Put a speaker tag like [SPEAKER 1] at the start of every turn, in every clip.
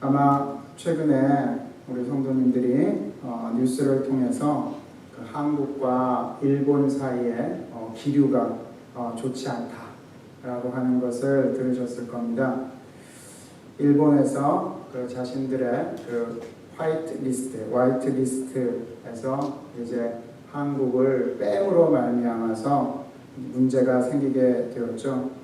[SPEAKER 1] 아마 최근에 우리 성도님들이 뉴스를 통해서 그 한국과 일본 사이에 기류가 좋지 않다라고 하는 것을 들으셨을 겁니다. 일본에서 그 자신들의 그 화이트 리스트에서 이제 한국을 뺨으로 말미암아서 문제가 생기게 되었죠.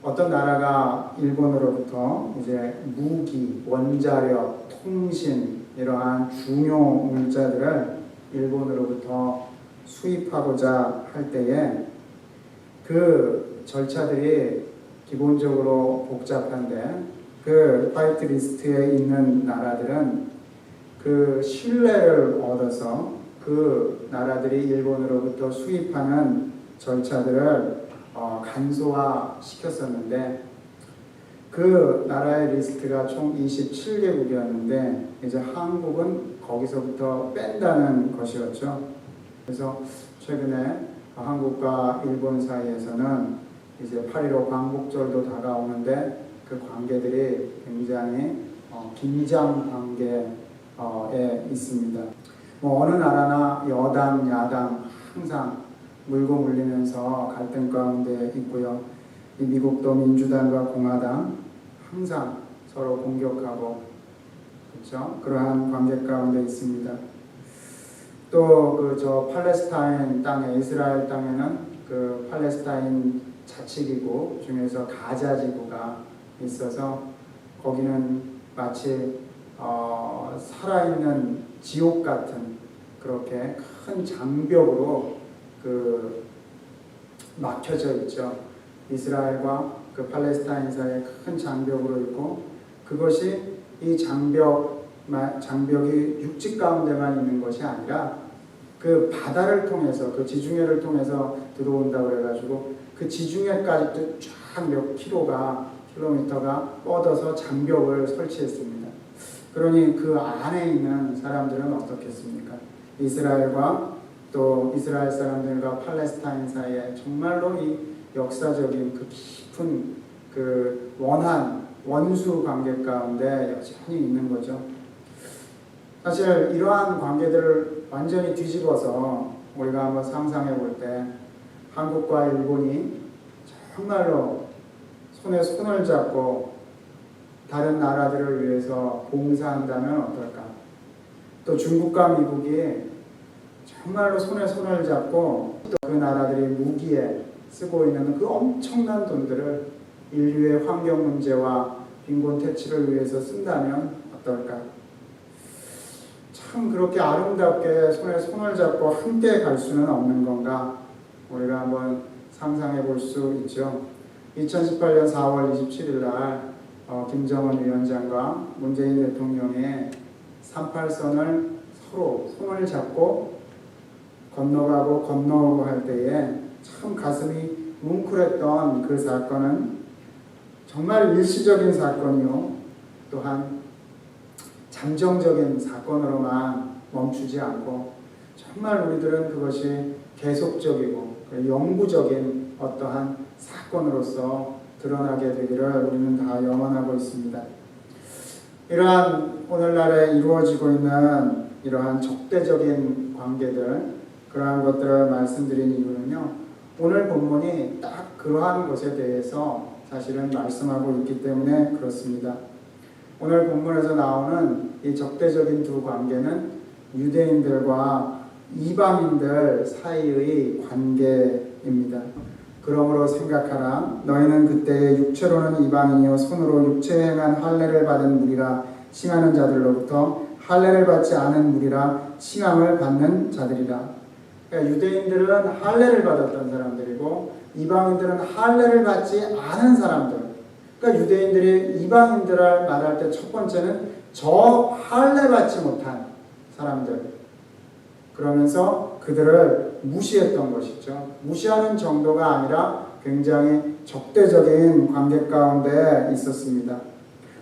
[SPEAKER 1] 어떤 나라가 일본으로부터 이제 무기, 원자력, 통신 이러한 중요 물자들을 일본으로부터 수입하고자 할 때에 그 절차들이 기본적으로 복잡한데 그 화이트 리스트에 있는 나라들은 그 신뢰를 얻어서 그 나라들이 일본으로부터 수입하는 절차들을 간소화시켰었는데 그 나라의 리스트가 총 27개국이었는데 이제 한국은 거기서부터 뺀다는 것이었죠. 그래서 최근에 한국과 일본 사이에서는 이제 8.15 광복절도 다가오는데 그 관계들이 굉장히 긴장 관계에 있습니다. 어느 나라나 여당, 야당 항상 물고 물리면서 갈등 가운데 있고요. 이 미국도 민주당과 공화당 항상 서로 공격하고 그렇죠? 그러한 관계 가운데 있습니다. 또 그 팔레스타인 땅에 이스라엘 땅에는 그 팔레스타인 자치기구 중에서 가자 지구가 있어서 거기는 마치 살아있는 지옥 같은 그렇게 큰 장벽으로 그 막혀져 있죠. 이스라엘과 그 팔레스타인 사이에 큰 장벽으로 있고 그것이 이 장벽이 육지 가운데만 있는 것이 아니라 그 바다를 통해서 그 지중해를 통해서 들어온다고 그래가지고 그 지중해까지 쫙 몇 킬로미터가 뻗어서 장벽을 설치했습니다. 그러니 그 안에 있는 사람들은 어떻겠습니까? 이스라엘과 또 이스라엘 사람들과 팔레스타인 사이에 정말로 이 역사적인 그 깊은 그 원수 관계 가운데 여전히 있는 거죠. 사실 이러한 관계들을 완전히 뒤집어서 우리가 한번 상상해 볼 때 한국과 일본이 정말로 손에 손을 잡고 다른 나라들을 위해서 봉사한다면 어떨까? 또 중국과 미국이 정말로 손에 손을 잡고 또 그 나라들이 무기에 쓰고 있는 그 엄청난 돈들을 인류의 환경 문제와 빈곤 퇴치를 위해서 쓴다면 어떨까? 참 그렇게 아름답게 손에 손을 잡고 함께 갈 수는 없는 건가? 우리가 한번 상상해 볼 수 있죠. 2018년 4월 27일 날 김정은 위원장과 문재인 대통령의 38선을 서로 손을 잡고 건너오고 할 때에 참 가슴이 뭉클했던 그 사건은 정말 일시적인 사건이요. 또한 잠정적인 사건으로만 멈추지 않고 정말 우리들은 그것이 계속적이고 영구적인 어떠한 사건으로서 드러나게 되기를 우리는 다 염원하고 있습니다. 이러한 오늘날에 이루어지고 있는 이러한 적대적인 관계들 그러한 것들을 말씀드린 이유는요. 오늘 본문이 딱 그러한 것에 대해서 사실은 말씀하고 있기 때문에 그렇습니다. 오늘 본문에서 나오는 이 적대적인 두 관계는 유대인들과 이방인들 사이의 관계입니다. 그러므로 생각하라. 너희는 그때 육체로는 이방인이요 손으로 육체에 행한 할례를 받은 무리라 칭하는 자들로부터 할례를 받지 않은 무리라 칭함을 받는 자들이라. 그러니까 유대인들은 할례를 받았던 사람들이고 이방인들은 할례를 받지 않은 사람들. 그러니까 유대인들이 이방인들을 말할 때 첫 번째는 저 할례 받지 못한 사람들. 그러면서 그들을 무시했던 것이죠. 무시하는 정도가 아니라 굉장히 적대적인 관계 가운데 있었습니다.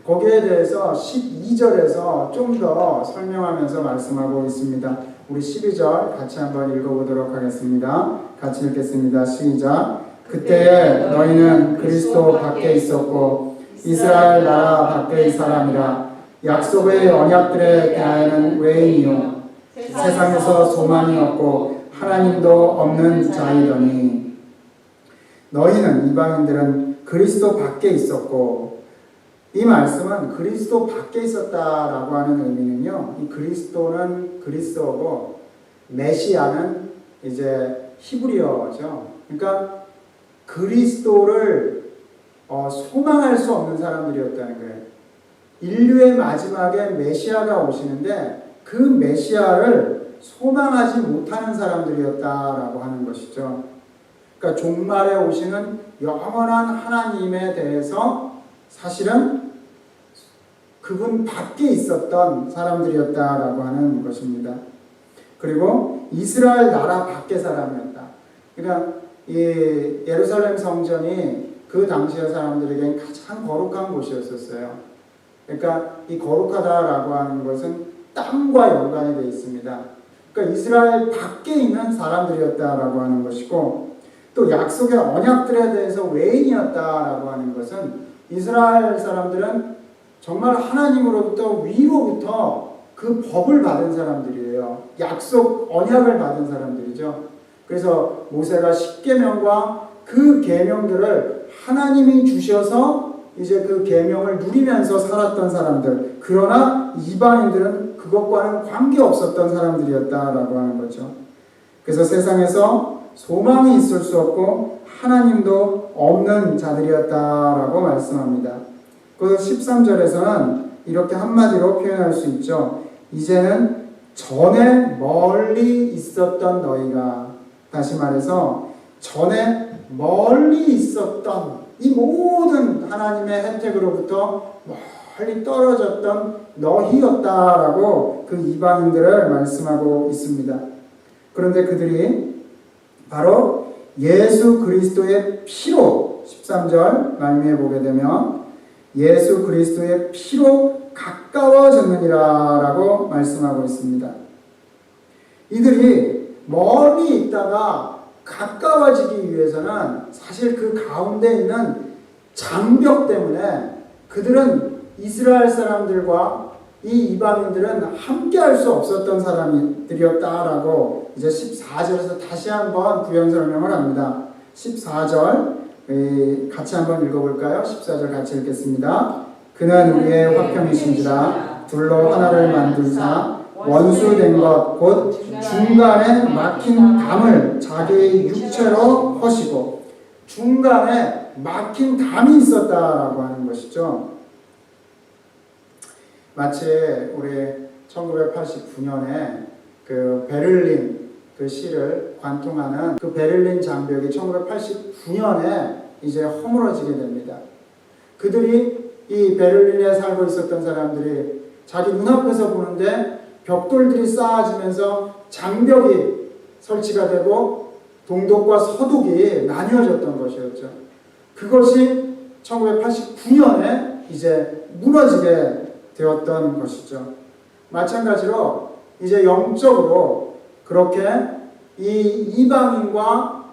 [SPEAKER 1] 거기에 대해서 12절에서 좀 더 설명하면서 말씀하고 있습니다. 우리 12절 같이 한번 읽어보도록 하겠습니다. 같이 읽겠습니다. 시작. 그때에 너희는 그리스도 밖에 있었고 이스라엘 나라 밖의 사람이라. 약속의 언약들에 대하여는 외인이요 세상에서 소망이 없고 하나님도 없는 자이더니 너희는 이방인들은 그리스도 밖에 있었고. 이 말씀은 그리스도 밖에 있었다라고 하는 의미는요, 이 그리스도는 그리스어고 메시아는 이제 히브리어죠. 그러니까 그리스도를 소망할 수 없는 사람들이었다는 거예요. 인류의 마지막에 메시아가 오시는데 그 메시아를 소망하지 못하는 사람들이었다라고 하는 것이죠. 그러니까 종말에 오시는 영원한 하나님에 대해서 사실은 그분 밖에 있었던 사람들이었다라고 하는 것입니다. 그리고 이스라엘 나라 밖의 사람이었다. 그러니까 이 예루살렘 성전이 그 당시의 사람들에게는 가장 거룩한 곳이었었어요. 그러니까 이 거룩하다라고 하는 것은 땅과 연관이 되어 있습니다. 그러니까 이스라엘 밖에 있는 사람들이었다라고 하는 것이고, 또 약속의 언약들에 대해서 외인이었다라고 하는 것은 이스라엘 사람들은 정말 하나님으로부터 위로부터 그 법을 받은 사람들이에요. 약속 언약을 받은 사람들이죠. 그래서 모세가 십계명과 그 계명들을 하나님이 주셔서 이제 그 계명을 누리면서 살았던 사람들. 그러나 이방인들은 그것과는 관계없었던 사람들이었다라고 하는 거죠. 그래서 세상에서 소망이 있을 수 없고 하나님도 없는 자들이었다라고 말씀합니다. 그 13절에서는 이렇게 한마디로 표현할 수 있죠. 이제는 전에 멀리 있었던 너희가, 다시 말해서 전에 멀리 있었던 이 모든 하나님의 혜택으로부터 멀리 떨어졌던 너희였다라고 그 이방인들을 말씀하고 있습니다. 그런데 그들이 바로 예수 그리스도의 피로, 13절 말미에 보게 되면 예수 그리스도의 피로 가까워졌느니라 라고 말씀하고 있습니다. 이들이 멀리 있다가 가까워지기 위해서는 사실 그 가운데 있는 장벽 때문에 그들은 이스라엘 사람들과 이 이방인들은 함께 할 수 없었던 사람들이었다라고 이제 14절에서 다시 한번 부연 설명을 합니다. 14절 같이 한번 읽어볼까요? 14절 같이 읽겠습니다. 그는 우리의 화평이신지라 둘로 하나를 만들사 원수된 것 곧 중간에 막힌 담을 자기의 육체로 허시고. 중간에 막힌 담이 있었다라고 하는 것이죠. 마치 우리 1989년에 그 베를린 그 시를 관통하는 그 베를린 장벽이 1989년에 이제 허물어지게 됩니다. 그들이 이 베를린에 살고 있었던 사람들이 자기 눈앞에서 보는데 벽돌들이 쌓아지면서 장벽이 설치가 되고 동독과 서독이 나뉘어졌던 것이었죠. 그것이 1989년에 이제 무너지게 되었던 것이죠. 마찬가지로 이제 영적으로 그렇게 이 이방인과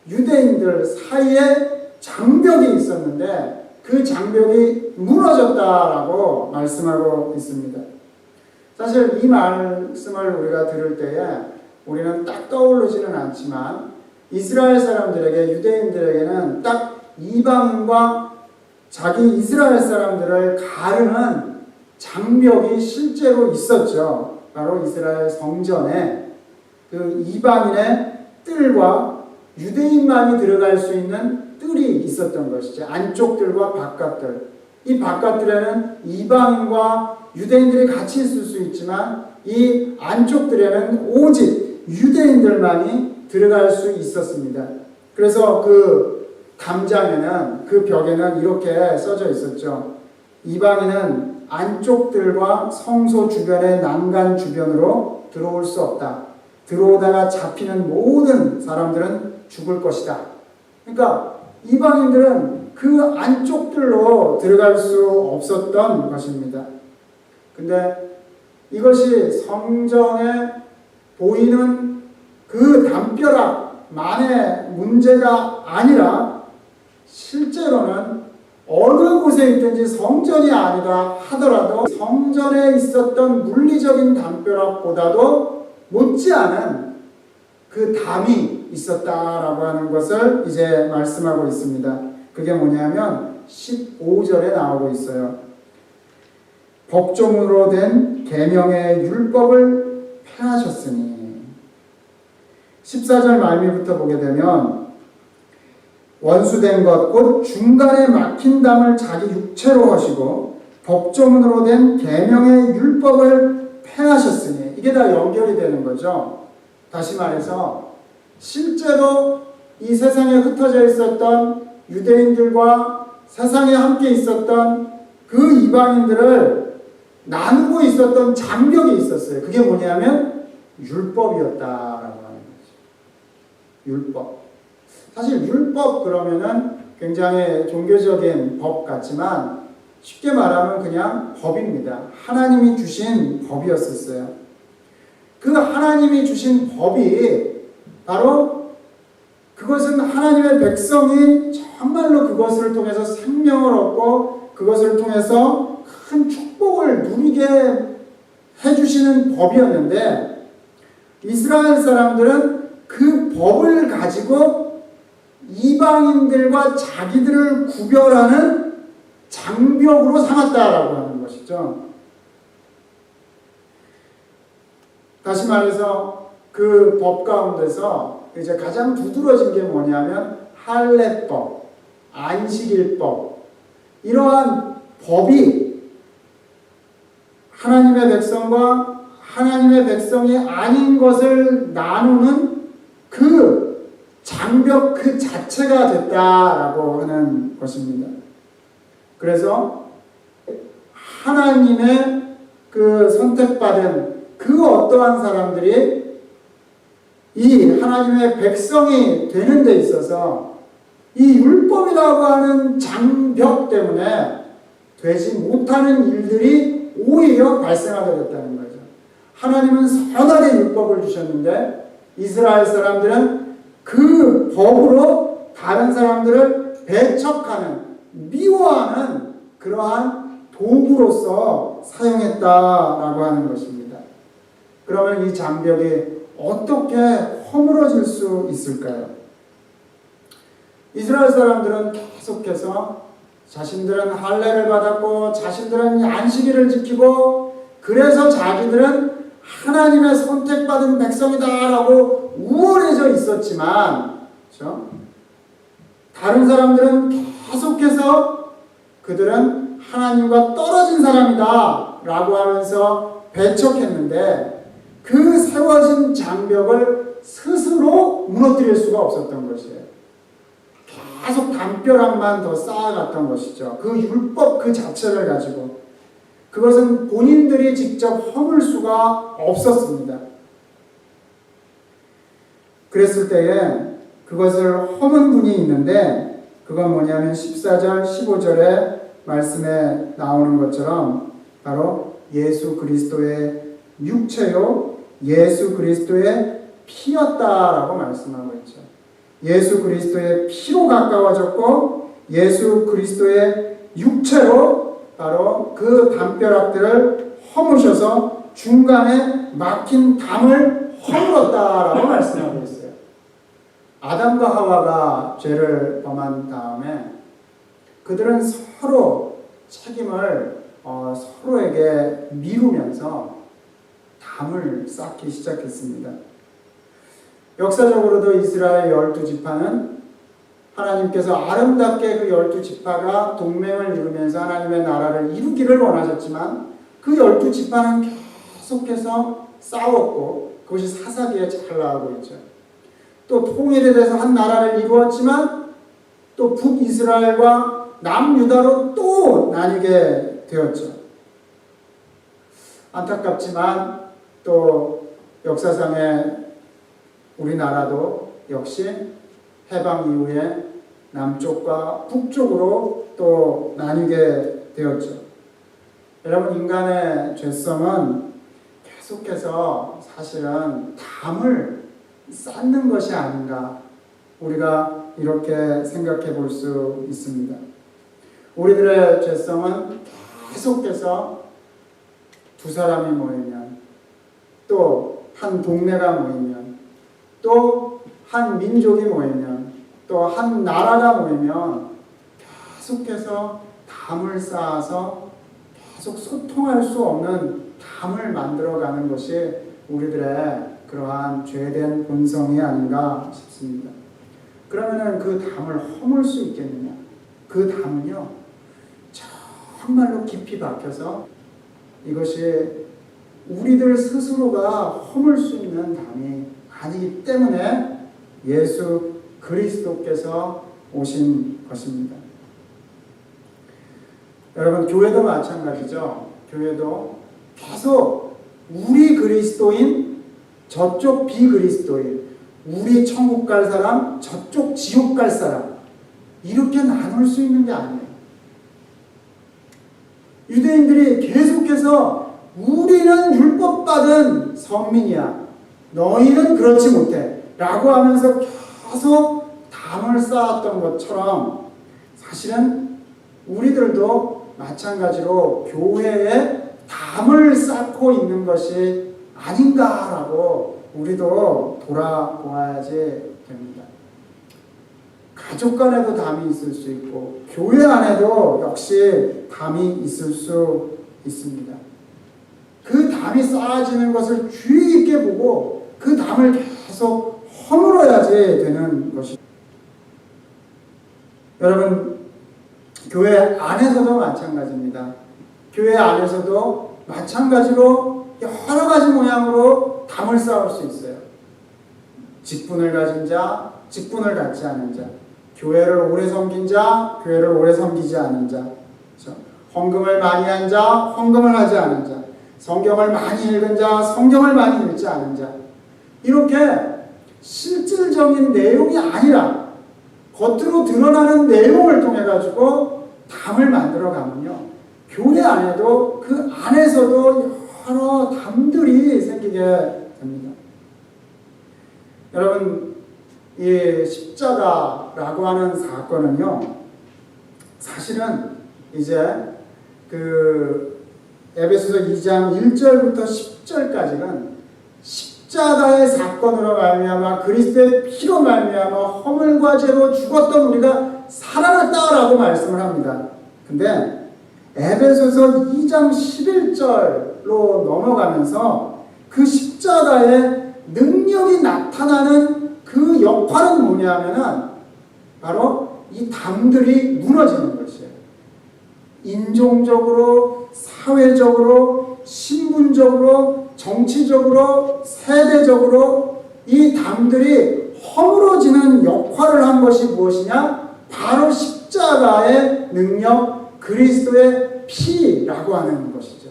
[SPEAKER 1] 유대인들 사이에 장벽이 있었는데 그 장벽이 무너졌다라고 말씀하고 있습니다. 사실 이 말씀을 우리가 들을 때에 우리는 딱 떠오르지는 않지만 이스라엘 사람들에게, 유대인들에게는 딱 이방인과 자기 이스라엘 사람들을 가르는 장벽이 실제로 있었죠. 바로 이스라엘 성전에 그 이방인의 뜰과 유대인만이 들어갈 수 있는 뜰이 있었던 것이죠. 안쪽 뜰과 바깥 뜰. 이 바깥 뜰에는 이방인과 유대인들이 같이 있을 수 있지만 이 안쪽 뜰에는 오직 유대인들만이 들어갈 수 있었습니다. 그래서 그 담장에는, 그 벽에는 이렇게 써져 있었죠. 이방인은 안쪽 뜰과 성소 주변의 난간 주변으로 들어올 수 없다. 들어오다가 잡히는 모든 사람들은 죽을 것이다. 그러니까 이방인들은 그 안쪽 뜰로 들어갈 수 없었던 것입니다. 근데 이것이 성전에 보이는 그 담벼락만의 문제가 아니라 실제로는 어느 곳에 곳에 있든지 성전이 아니다 하더라도 성전에 있었던 물리적인 담벼락보다도 못지않은 그 담이 있었다라고 하는 것을 이제 말씀하고 있습니다. 그게 뭐냐면 15절에 나오고 있어요. 법조문으로 된 계명의 율법을 폐하셨으니. 14절 말미부터 보게 되면 원수된 것 곧 중간에 막힌 담을 자기 육체로 하시고 법조문으로 된 계명의 율법을 폐하셨으니. 이게 다 연결이 되는 거죠. 다시 말해서 실제로 이 세상에 흩어져 있었던 유대인들과 세상에 함께 있었던 그 이방인들을 나누고 있었던 장벽이 있었어요. 그게 뭐냐면 율법이었다라고 하는 거죠. 율법. 사실 율법 그러면은 굉장히 종교적인 법 같지만 쉽게 말하면 그냥 법입니다. 하나님이 주신 법이었었어요. 그 하나님이 주신 법이 바로 그것은 하나님의 백성이 정말로 그것을 통해서 생명을 얻고 그것을 통해서 큰 축복을 누리게 해주시는 법이었는데 이스라엘 사람들은 그 법을 가지고 이방인들과 자기들을 구별하는 장벽으로 삼았다라고 하는 것이죠. 다시 말해서 그 법 가운데서 이제 가장 두드러진 게 뭐냐면 할례법, 안식일법, 이러한 법이 하나님의 백성과 하나님의 백성이 아닌 것을 나누는 그 장벽 그 자체가 됐다라고 하는 것입니다. 그래서 하나님의 그 선택받은 그 어떠한 사람들이 이 하나님의 백성이 되는 데 있어서 이 율법이라고 하는 장벽 때문에 되지 못하는 일들이 오히려 발생하게 됐다는 거죠. 하나님은 선하게 율법을 주셨는데 이스라엘 사람들은 그 법으로 다른 사람들을 배척하는, 미워하는 그러한 도구로서 사용했다라고 하는 것입니다. 그러면 이 장벽이 어떻게 허물어질 수 있을까요? 이스라엘 사람들은 계속해서 자신들은 할례를 받았고 자신들은 안식일을 지키고 그래서 자기들은 하나님의 선택받은 백성이다라고 우월해져 있었지만, 그렇죠? 다른 사람들은 계속해서 그들은 하나님과 떨어진 사람이다 라고 하면서 배척했는데 그 세워진 장벽을 스스로 무너뜨릴 수가 없었던 것이에요. 계속 담벼락만 더 쌓아갔던 것이죠. 그 율법 그 자체를 가지고 그것은 본인들이 직접 허물 수가 없었습니다. 그랬을 때에 그것을 허문 분이 있는데 그건 뭐냐면 14절 15절의 말씀에 나오는 것처럼 바로 예수 그리스도의 육체요 예수 그리스도의 피였다라고 말씀하고 있죠. 예수 그리스도의 피로 가까워졌고 예수 그리스도의 육체로 바로 그 담벼락들을 허무셔서 중간에 막힌 담을 허물었다라고 말씀하고 있어요. 아담과 하와가 죄를 범한 다음에 그들은 서로 책임을 서로에게 미루면서 담을 쌓기 시작했습니다. 역사적으로도 이스라엘 12지파는 하나님께서 아름답게 그 12지파가 동맹을 이루면서 하나님의 나라를 이루기를 원하셨지만 그 12지파는 계속해서 싸웠고 그것이 사사기에 잘 나오고 있죠. 또 통일에 대해서 한 나라를 이루었지만 또 북이스라엘과 남유다로 또 나뉘게 되었죠. 안타깝지만 또 역사상에 우리나라도 역시 해방 이후에 남쪽과 북쪽으로 또 나뉘게 되었죠. 여러분, 인간의 죄성은 계속해서 사실은 담을 쌓는 것이 아닌가, 우리가 이렇게 생각해 볼 수 있습니다. 우리들의 죄성은 계속해서 두 사람이 모이면, 또 한 동네가 모이면, 또 한 민족이 모이면, 또 한 나라가 모이면 계속해서 담을 쌓아서 계속 소통할 수 없는 담을 만들어가는 것이 우리들의 그러한 죄된 본성이 아닌가 싶습니다. 그러면은 그 담을 허물 수 있겠느냐? 그 담은요, 정말로 깊이 박혀서 이것이 우리들 스스로가 허물 수 있는 담이 아니기 때문에 예수 그리스도께서 오신 것입니다. 여러분, 교회도 마찬가지죠. 교회도 계속 우리 그리스도인, 저쪽 비그리스도인, 우리 천국 갈 사람, 저쪽 지옥 갈 사람, 이렇게 나눌 수 있는 게 아니에요. 유대인들이 계속해서 우리는 율법받은 선민이야, 너희는 그렇지 못해 라고 하면서 계속 담을 쌓았던 것처럼 사실은 우리들도 마찬가지로 교회에 담을 쌓고 있는 것이 아닌가라고 우리도 돌아보아야지 됩니다. 가족 간에도 담이 있을 수 있고 교회 안에도 역시 담이 있을 수 있습니다. 그 담이 쌓아지는 것을 주의 깊게 보고 그 담을 계속 허물어야지 되는 것입니다. 여러분, 교회 안에서도 마찬가지입니다. 교회 안에서도 마찬가지로 여러 가지 모양으로 담을 쌓을 수 있어요. 직분을 가진 자, 직분을 갖지 않은 자, 교회를 오래 섬긴 자, 교회를 오래 섬기지 않은 자, 그렇죠? 헌금을 많이 한 자, 헌금을 하지 않은 자, 성경을 많이 읽은 자, 성경을 많이 읽지 않은 자, 이렇게 실질적인 내용이 아니라 겉으로 드러나는 내용을 통해 가지고 담을 만들어 가면요, 교회 안에도 그 안에서도 여러 담들이 생기게 됩니다. 여러분, 이 십자가라고 하는 사건은요, 사실은 이제 그 에베소서 2장 1절부터 10절까지는 십자가의 사건으로 말미암아 그리스도의 피로 말미암아 허물과 죄로 죽었던 우리가 살아났다라고 말씀을 합니다. 근데 에베소서 2장 11절로 넘어가면서 그 십자가의 능력이 나타나는 그 역할은 뭐냐면은 바로 이 담들이 무너지는 것이에요. 인종적으로, 사회적으로, 신분적으로, 정치적으로, 세대적으로 이 담들이 허물어지는 역할을 한 것이 무엇이냐? 바로 십자가의 능력, 그리스도의 피라고 하는 것이죠.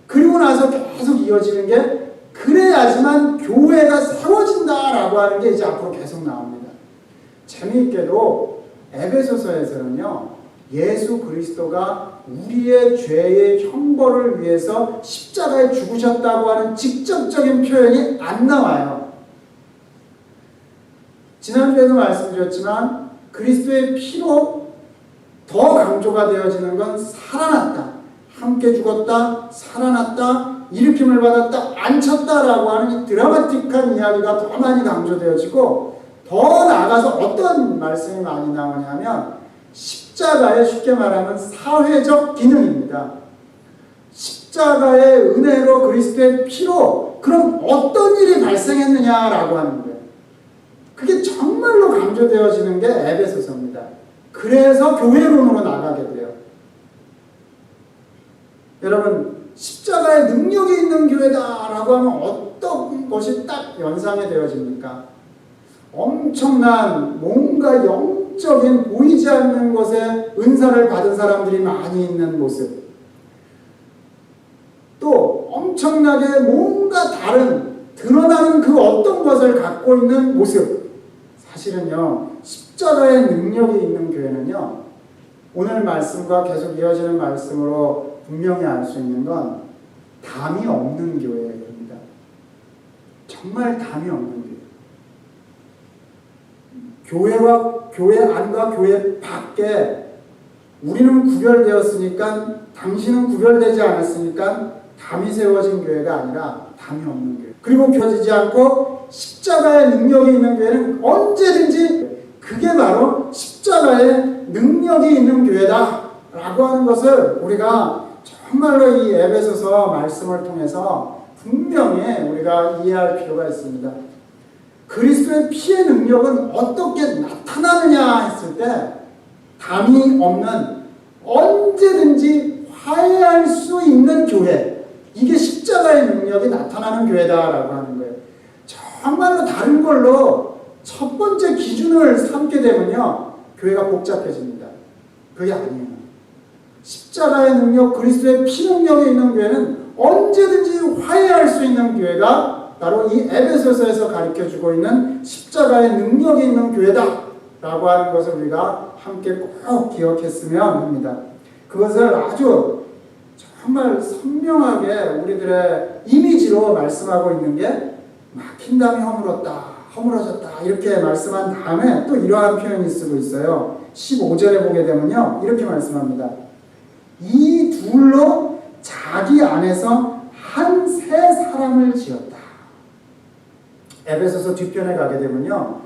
[SPEAKER 1] 그리고 나서 계속 이어지는 게 그래야지만 교회가 세워진다라고 하는 게 이제 앞으로 계속 나옵니다. 재미있게도 에베소서에서는요, 예수 그리스도가 우리의 죄의 형벌을 위해서 십자가에 죽으셨다고 하는 직접적인 표현이 안 나와요. 지난주에도 말씀드렸지만 그리스도의 피로 더 강조가 되어지는 건 살아났다, 함께 죽었다, 살아났다, 일으킴을 받았다, 앉혔다라고 하는 이 드라마틱한 이야기가 더 많이 강조되어지고, 더 나아가서 어떤 말씀이 많이 나오냐면 십자가의 쉽게 말하면 사회적 기능입니다. 십자가의 은혜로 그리스도의 피로 그럼 어떤 일이 발생했느냐라고 하는 거예요. 그게 정말로 강조되어지는 게 에베소서입니다. 그래서 교회론으로 나가게 돼요. 여러분, 십자가의 능력이 있는 교회다라고 하면 어떤 것이 딱 연상이 되어집니까? 엄청난 뭔가 영적인 보이지 않는 것에 은사를 받은 사람들이 많이 있는 모습, 또 엄청나게 뭔가 다른 드러나는 그 어떤 것을 갖고 있는 모습. 사실은요, 십자가의 능력이 있는 교회는요, 오늘 말씀과 계속 이어지는 말씀으로 분명히 알 수 있는 건 담이 없는 교회입니다. 정말 담이 없는 교회. 교회 안과 교회 밖에 우리는 구별되었으니까 당신은 구별되지 않았으니까 담이 세워진 교회가 아니라 담이 없는 교회. 그리고 펴지지 않고 십자가의 능력이 있는 교회는 언제든지 그게 바로 십자가의 능력이 있는 교회다 라고 하는 것을 우리가 정말로 이 에베소서 말씀을 통해서 분명히 우리가 이해할 필요가 있습니다. 그리스도의 피의 능력은 어떻게 나타나느냐 했을 때 담이 없는 언제든지 화해할 수 있는 교회, 이게 십자가의 능력이 나타나는 교회다라고 하는 거예요. 정말로 다른 걸로 첫 번째 기준을 삼게 되면요, 교회가 복잡해집니다. 그게 아니에요. 십자가의 능력, 그리스도의 피 능력이 있는 교회는 언제든지 화해할 수 있는 교회가 바로 이 에베소서에서 가르쳐주고 있는 십자가의 능력이 있는 교회다 라고 하는 것을 우리가 함께 꼭 기억했으면 합니다. 그것을 아주 정말 선명하게 우리들의 이미지로 말씀하고 있는 게 막힌 담이 허물어졌다 이렇게 말씀한 다음에 또 이러한 표현이 쓰고 있어요. 15절에 보게 되면요, 이렇게 말씀합니다. 이 둘로 자기 안에서 한 새 사람을 지었다. 에베소서 뒷편에 가게 되면요,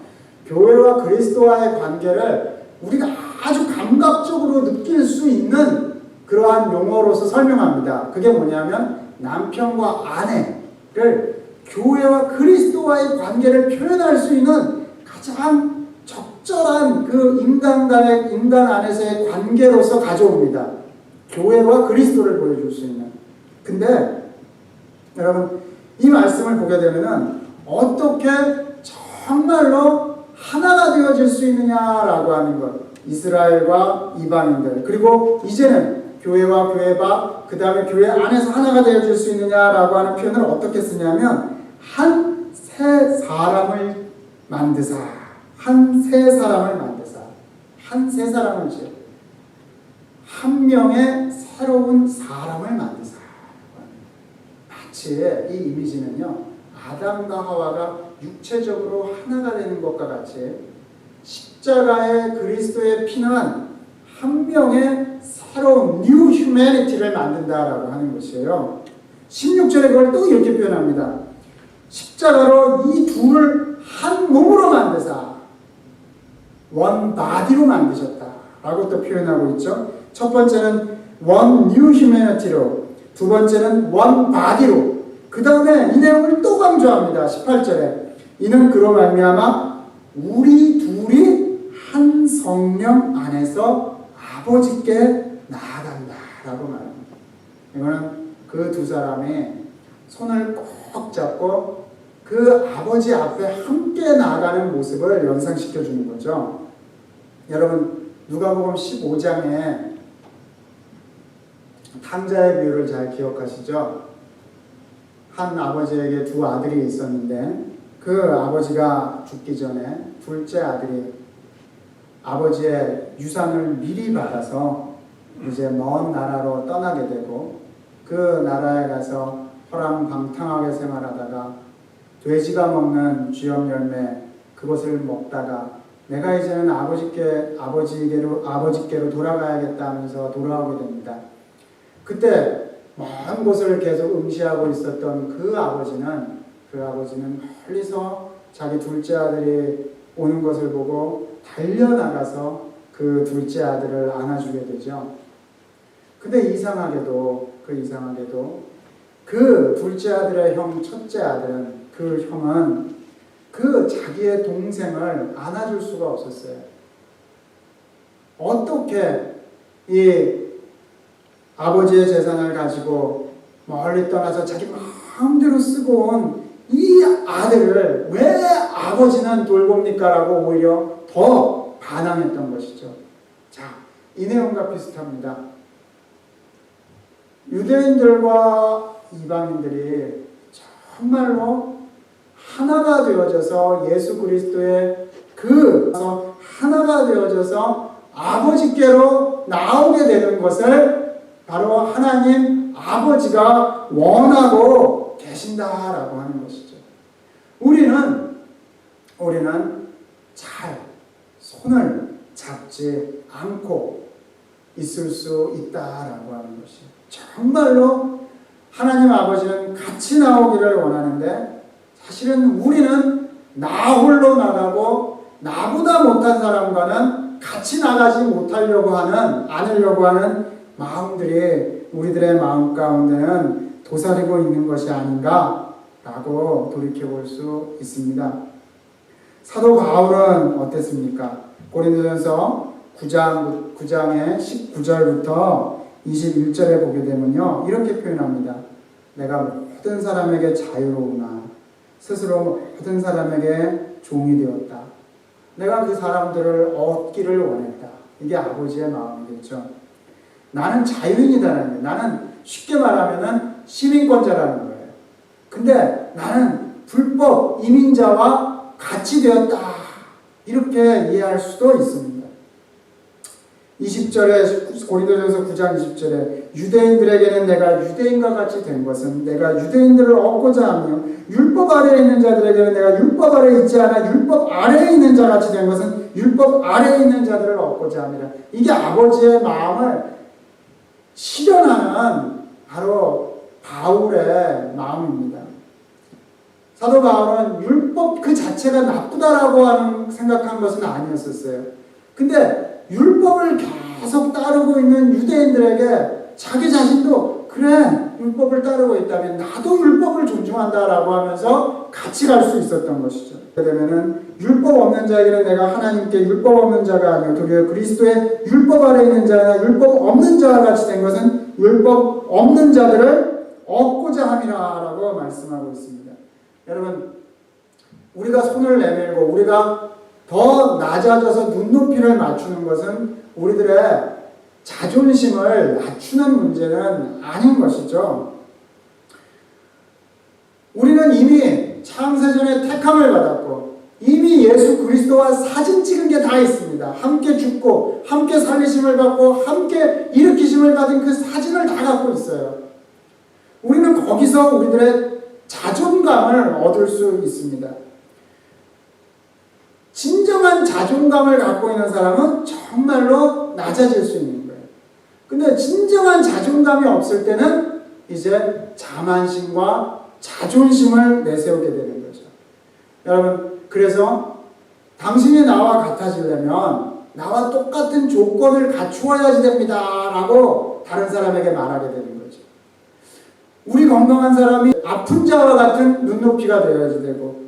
[SPEAKER 1] 교회와 그리스도와의 관계를 우리가 아주 감각적으로 느낄 수 있는 그러한 용어로서 설명합니다. 그게 뭐냐면 남편과 아내를 교회와 그리스도와의 관계를 표현할 수 있는 가장 적절한 그 인간 안에서의 관계로서 가져옵니다. 교회와 그리스도를 보여줄 수 있는. 근데 여러분, 이 말씀을 보게 되면은 어떻게 정말로 하나가 되어질 수 있느냐라고 하는 것, 이스라엘과 이방인들, 그리고 이제는 교회와 교회가 그 다음에 교회 안에서 하나가 되어질 수 있느냐라고 하는 표현을 어떻게 쓰냐면 한 새 사람을 만드사, 한 새 사람을 만드사, 한 새 사람을 지어, 한 명의 새로운 사람을 만드사. 마치 이 이미지는요, 아담과 하와가 육체적으로 하나가 되는 것과 같이 십자가의 그리스도의 피는 한 명의 새로운 new humanity를 만든다라고 하는 것이에요. 16절에 그걸 또 이렇게 표현합니다. 십자가로 이 둘을 한 몸으로 만드사 one body로 만드셨다라고 또 표현하고 있죠. 첫 번째는 one new humanity로, 두 번째는 one body로, 그 다음에 이 내용을 또 강조합니다. 18절에 이는 그로 말미암아 우리 둘이 한 성령 안에서 아버지께 나아간다 라고 말합니다. 이거는 그 두 사람이 손을 꼭 잡고 그 아버지 앞에 함께 나아가는 모습을 연상시켜 주는 거죠. 여러분, 누가복음 15장에 탕자의 비유를 잘 기억하시죠? 한 아버지에게 두 아들이 있었는데 그 아버지가 죽기 전에 둘째 아들이 아버지의 유산을 미리 받아서 이제 먼 나라로 떠나게 되고 그 나라에 가서 허랑방탕하게 생활하다가 돼지가 먹는 쥐염 열매 그것을 먹다가 내가 이제는 아버지께로 돌아가야겠다 하면서 돌아오게 됩니다. 그때 먼 곳을 계속 응시하고 있었던 그 아버지는 멀리서 자기 둘째 아들이 오는 것을 보고 달려나가서 그 둘째 아들을 안아주게 되죠. 근데 이상하게도 그 둘째 아들의 형 첫째 아들은, 그 형은 그 자기의 동생을 안아줄 수가 없었어요. 어떻게 이 아버지의 재산을 가지고 멀리 떠나서 자기 마음대로 쓰고 온 이 아들을 왜 아버지는 돌봅니까? 라고 오히려 더 반항했던 것이죠. 자, 이 내용과 비슷합니다. 유대인들과 이방인들이 정말로 하나가 되어져서 예수 그리스도의 하나가 되어져서 아버지께로 나오게 되는 것을 바로 하나님 아버지가 원하고 계신다라고 하는 것이죠. 우리는 잘 손을 잡지 않고 있을 수 있다라고 하는 것이 정말로 하나님 아버지는 같이 나오기를 원하는데 사실은 우리는 나 홀로 나가고 나보다 못한 사람과는 같이 나가지 못하려고 하는 않으려고 하는 마음들이 우리들의 마음 가운데는 도사리고 있는 것이 아닌가라고 돌이켜볼 수 있습니다. 사도 바울은 어땠습니까? 고린도전서 9장의 19절부터 21절에 보게 되면요, 이렇게 표현합니다. 내가 모든 사람에게 자유로우나 스스로 모든 사람에게 종이 되었다. 내가 그 사람들을 얻기를 원했다. 이게 아버지의 마음이겠죠. 나는 자유인이라는 거예요. 나는 쉽게 말하면 시민권자라는 거예요. 근데 나는 불법 이민자와 같이 되었다. 이렇게 이해할 수도 있습니다. 20절에 고린도전서 9장 20절에 유대인들에게는 내가 유대인과 같이 된 것은 내가 유대인들을 얻고자 하며 율법 아래에 있는 자들에게는 내가 율법 아래에 있지 않아 율법 아래에 있는 자 같이 된 것은 율법 아래에 있는 자들을 얻고자 합니다. 이게 아버지의 마음을 실현하는 바로 바울의 마음입니다. 사도 바울은 율법 그 자체가 나쁘다라고 생각한 것은 아니었었어요. 근데 율법을 계속 따르고 있는 유대인들에게 자기 자신도 그래 율법을 따르고 있다면 나도 율법을 존중한다라고 하면서 같이 갈 수 있었던 것이죠. 그러면은 율법 없는 자에게는 내가 하나님께 율법 없는 자가 아니요 도리어 그리스도의 율법 아래 있는 자나 율법 없는 자와 같이 된 것은 율법 없는 자들을 얻고자 함이라라고 말씀하고 있습니다. 여러분, 우리가 손을 내밀고 우리가 더 낮아져서 눈높이를 맞추는 것은 우리들의 자존심을 낮추는 문제는 아닌 것이죠. 우리는 이미 창세전에 택함을 받았고 이미 예수 그리스도와 사진 찍은 게 다 있습니다. 함께 죽고 함께 살리심을 받고 함께 일으키심을 받은 그 사진을 다 갖고 있어요. 우리는 거기서 우리들의 자존감을 얻을 수 있습니다. 진정한 자존감을 갖고 있는 사람은 정말로 낮아질 수 있는 거예요. 근데 진정한 자존감이 없을 때는 이제 자만심과 자존심을 내세우게 되는 거죠. 여러분, 그래서 당신이 나와 같아지려면 나와 똑같은 조건을 갖추어야지 됩니다 라고 다른 사람에게 말하게 되는 거죠. 우리 건강한 사람이 아픈 자와 같은 눈높이가 되어야지 되고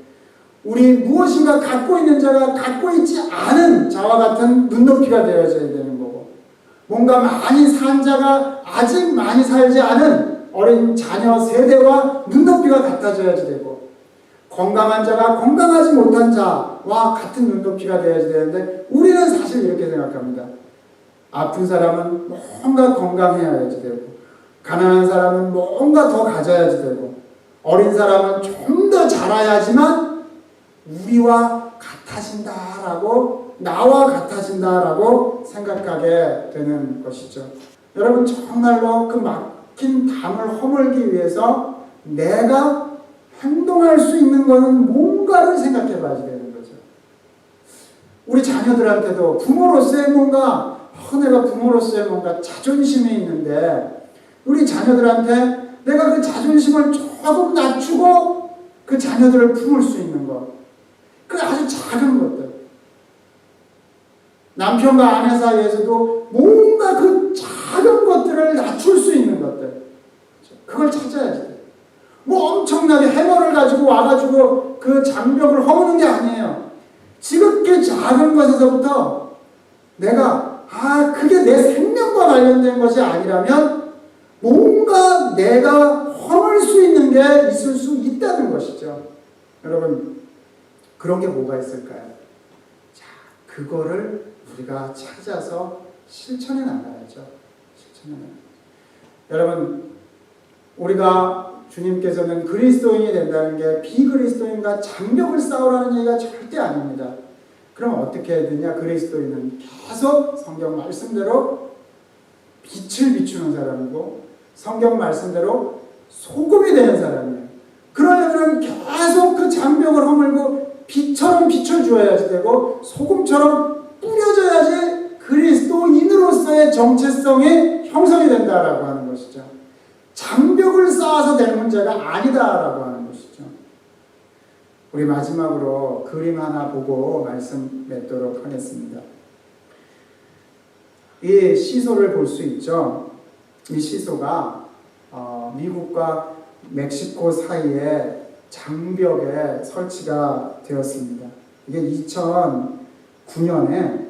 [SPEAKER 1] 우리 무엇인가 갖고 있는 자가 갖고 있지 않은 자와 같은 눈높이가 되어져야 되는 거고 뭔가 많이 산 자가 아직 많이 살지 않은 어린 자녀 세대와 눈높이가 같아져야지 되고 건강한 자가 건강하지 못한 자와 같은 눈높이가 되어야지 되는데 우리는 사실 이렇게 생각합니다. 아픈 사람은 뭔가 건강해야지 되고 가난한 사람은 뭔가 더 가져야지 되고 어린 사람은 좀 더 자라야지만 우리와 같아진다라고 나와 같아진다라고 생각하게 되는 것이죠. 여러분 정말로 그 막힌 담을 허물기 위해서 내가 행동할 수 있는 것은 뭔가를 생각해 봐야 되는 거죠. 우리 자녀들한테도 부모로서의 뭔가 내가 부모로서의 뭔가 자존심이 있는데 우리 자녀들한테 내가 그 자존심을 조금 낮추고 그 자녀들을 품을 수 있는 것 그 아주 작은 것들 남편과 아내 사이에서도 뭔가 그 작은 것들을 낮출 수 있는 것들 그걸 찾아야지. 뭐 엄청나게 해머를 가지고 와가지고 그 장벽을 허무는 게 아니에요. 지극히 작은 것에서부터 내가 그게 내 생명과 관련된 것이 아니라면 뭔가 내가 허물 수 있는 게 있을 수 있다는 것이죠. 여러분 그런 게 뭐가 있을까요? 자, 그거를 우리가 찾아서 실천해 나가야죠. 실천해 나가야죠. 여러분 우리가 주님께서는 그리스도인이 된다는 게 비그리스도인과 장벽을 쌓으라는 얘기가 절대 아닙니다. 그럼 어떻게 해야 되냐? 그리스도인은 계속 성경 말씀대로 빛을 비추는 사람이고 성경 말씀대로 소금이 되는 사람이에요. 그러려면 계속 그 장벽을 허물고 빛처럼 비춰주어야지 되고 소금처럼 뿌려져야지 그리스도인으로 인간으로서의 정체성이 형성이 된다라고 하는 것이죠. 장벽을 쌓아서 될 문제가 아니다라고 하는 것이죠. 우리 마지막으로 그림 하나 보고 말씀 맺도록 하겠습니다. 이 시소를 볼 수 있죠. 이 시소가 미국과 멕시코 사이에 장벽에 설치가 되었습니다. 이게 2009년에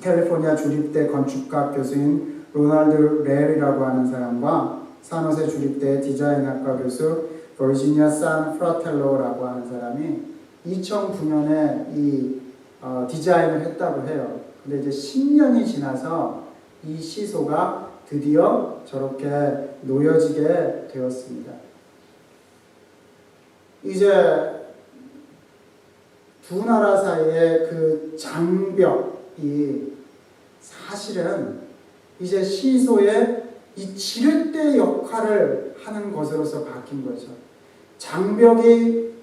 [SPEAKER 1] 캘리포니아 주립대 건축학 교수인 로널드 렐이라고 하는 사람과 산호세 주립대 디자인학과 교수 버지니아 산 프라텔로라고 하는 사람이 2009년에 이 디자인을 했다고 해요. 근데 이제 10년이 지나서 이 시소가 드디어 저렇게 놓여지게 되었습니다. 이제 두 나라 사이의 그 장벽이 사실은 이제 시소의 이 지렛대 역할을 하는 것으로서 바뀐 거죠. 장벽이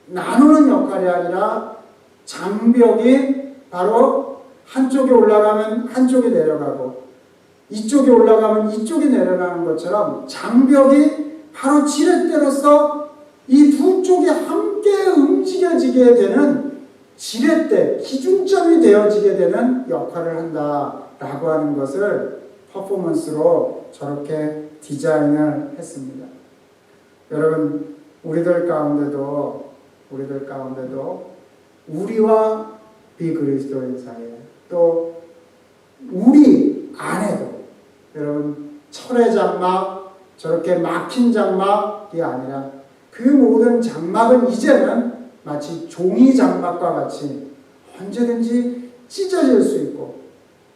[SPEAKER 1] 나누는 역할이 아니라 장벽이 바로 한쪽에 올라가면 한쪽이 내려가고 이쪽에 올라가면 이쪽이 내려가는 것처럼 장벽이 바로 지렛대로서 이 두 쪽이 함께 움직여지게 되는 지렛대, 기준점이 되어지게 되는 역할을 한다라고 하는 것을 퍼포먼스로 저렇게 디자인을 했습니다. 여러분, 우리들 가운데도 우리와 비그리스도인 사이에 또 우리 안에도 여러분 철의 장막, 저렇게 막힌 장막이 아니라 그 모든 장막은 이제는 마치 종이 장막과 같이 언제든지 찢어질 수 있고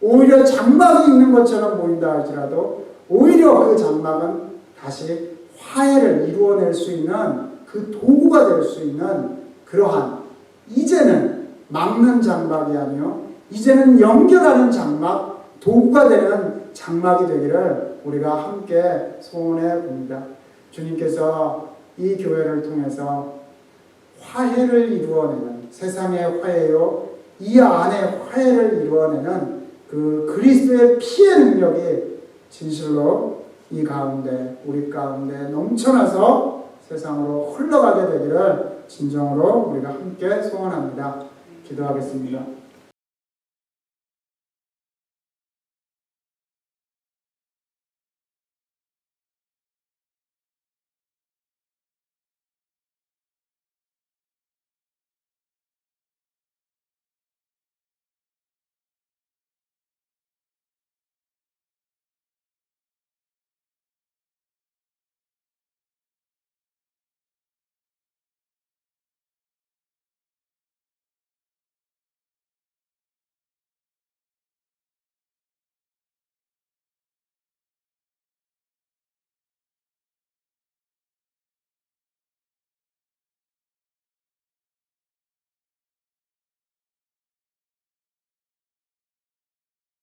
[SPEAKER 1] 오히려 장막이 있는 것처럼 보인다 할지라도 오히려 그 장막은 다시 화해를 이루어낼 수 있는 그 도구가 될 수 있는 그러한 이제는 막는 장막이 아니요 이제는 연결하는 장막, 도구가 되는 장막이 되기를 우리가 함께 소원해 봅니다. 주님께서 이 교회를 통해서 화해를 이루어내는 세상의 화해요 이 안에 화해를 이루어내는 그 그리스도의 피의 능력이 진실로 이 가운데 우리 가운데 넘쳐나서 세상으로 흘러가게 되기를 진정으로 우리가 함께 소원합니다. 기도하겠습니다.